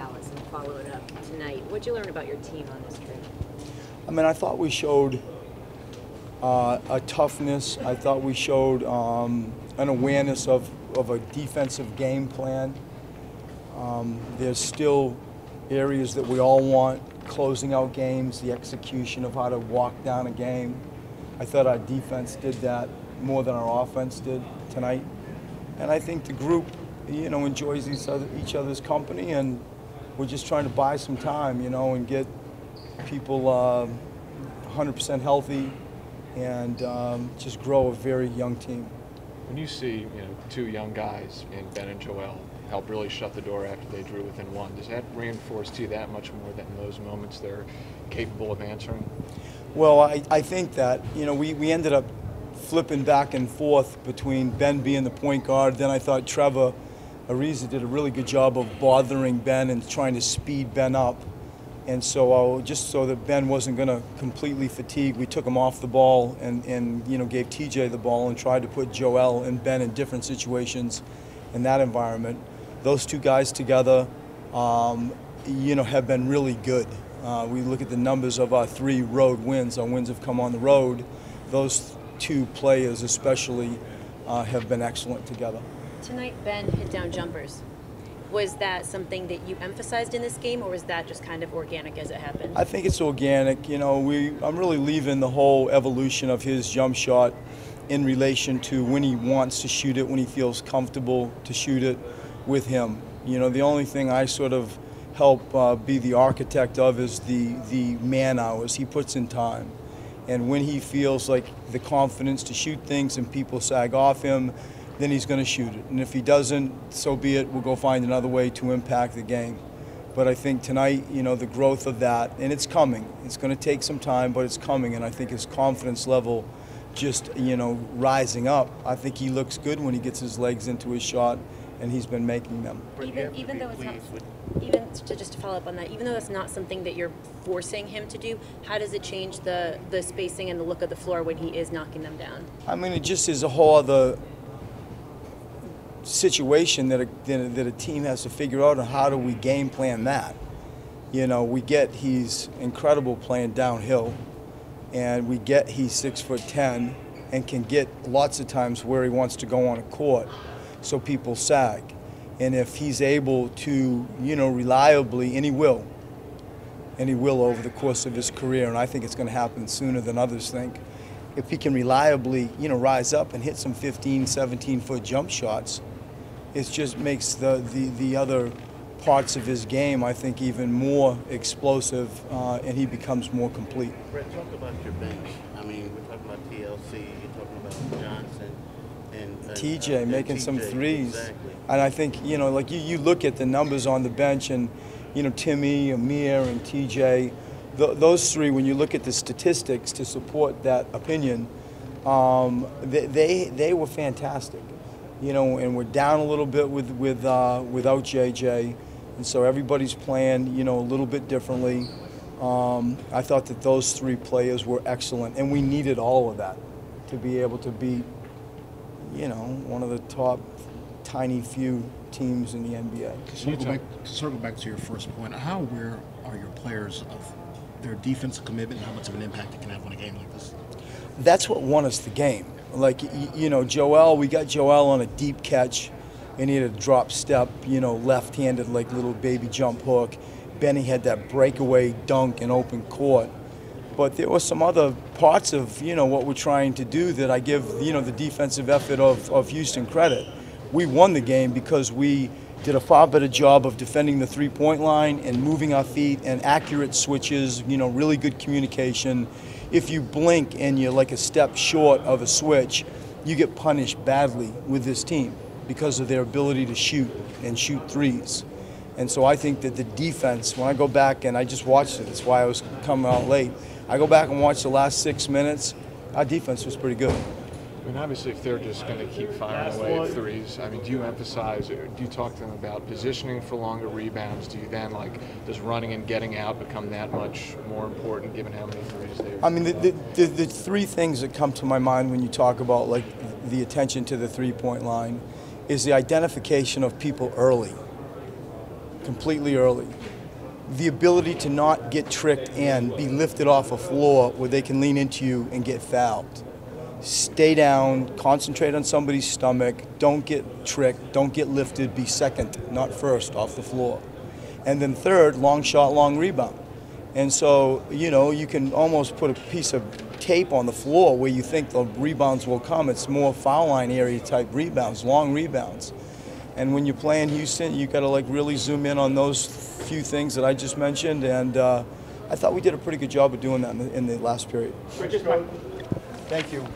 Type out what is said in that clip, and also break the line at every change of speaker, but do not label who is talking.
Dallas and follow it up tonight. What'd you learn about your team on this trip?
I mean, I thought we showed a toughness. I thought we showed an awareness of a defensive game plan. There's still areas that we all want, closing out games, the execution of how to walk down a game. I thought our defense did that more than our offense did tonight. And I think the group, enjoys each other's company, and we're just trying to buy some time, and get people 100% healthy and just grow a very young team.
When you see, two young guys in Ben and Joel help really shut the door after they drew within one, does that reinforce to you that much more that in those moments they're capable of answering?
Well, I think that, we ended up flipping back and forth between Ben being the point guard. Then I thought Trevor Ariza did a really good job of bothering Ben and trying to speed Ben up. And so just so that Ben wasn't going to completely fatigue, we took him off the ball and gave TJ the ball and tried to put Joel and Ben in different situations in that environment. Those two guys together, have been really good. We look at the numbers of our 3 road wins. Our wins have come on the road. Those 2 players especially have been excellent together.
Tonight, Ben hit down jumpers. Was that something that you emphasized in this game, or was that just kind of organic as it happened?
I think it's organic. I'm really leaving the whole evolution of his jump shot in relation to when he wants to shoot it, when he feels comfortable to shoot it with him. The only thing I sort of help be the architect of is the man hours he puts in time. And when he feels like the confidence to shoot things and people sag off him, then he's going to shoot it. And if he doesn't, so be it. We'll go find another way to impact the game. But I think tonight, the growth of that, and it's coming. It's going to take some time, but it's coming. And I think his confidence level just, rising up. I think he looks good when he gets his legs into his shot, and he's been making them.
Even though it's not, just to follow up on that, even though that's not something that you're forcing him to do, how does it change the spacing and the look of the floor when he is knocking them down? I
mean, it just is a whole other situation that a team has to figure out, and how do we game plan that. We get he's incredible playing downhill, and we get he's 6'10" and can get lots of times where he wants to go on a court, so people sag. And if he's able to, reliably, and he will over the course of his career, and I think it's going to happen sooner than others think, if he can reliably, rise up and hit some 15, 17-foot jump shots, it just makes the other parts of his game, I think, even more explosive, and he becomes more complete.
Brett, talk about your bench. I mean, we're talking about TLC, you're talking about Johnson, and
TJ making
TJ,
some threes.
exactly.
And I think, like you look at the numbers on the bench, and, Timmy, Amir, and TJ, those 3, when you look at the statistics to support that opinion, they were fantastic. And we're down a little bit without JJ, and so everybody's playing, a little bit differently. I thought that those 3 players were excellent, and we needed all of that to be able to beat, one of the top tiny few teams in the NBA.
Circle back to your first point. How aware are your players of their defensive commitment and how much of an impact it can have on a game like this?
That's what won us the game. Like, Joel, we got Joel on a deep catch, and he had a drop step, left-handed, like little baby jump hook. Benny had that breakaway dunk in open court. But there were some other parts of, what we're trying to do that I give, the defensive effort of Houston credit. We won the game because we did a far better job of defending the three-point line and moving our feet and accurate switches, really good communication. If you blink and you're like a step short of a switch, you get punished badly with this team because of their ability to shoot and shoot threes. And so I think that the defense, when I go back and I just watched it, that's why I was coming out late, I go back and watch the last 6 minutes, our defense was pretty good.
I mean, obviously, if they're just going to keep firing away at threes, I mean, do you emphasize, or do you talk to them about positioning for longer rebounds? Do you then, does running and getting out become that much more important given how many threes they're...
I mean, the 3 things that come to my mind when you talk about, the attention to the three-point line is the identification of people early. completely early. The ability to not get tricked and be lifted off a floor where they can lean into you and get fouled. Stay down, concentrate on somebody's stomach, don't get tricked, don't get lifted, be second, not first, off the floor. And then third, long shot, long rebound. And so, you know, you can almost put a piece of tape on the floor where you think the rebounds will come. It's more foul line area type rebounds, long rebounds. And when you play in Houston, you got to like really zoom in on those few things that I just mentioned. And I thought we did a pretty good job of doing that in the last period. Thank you.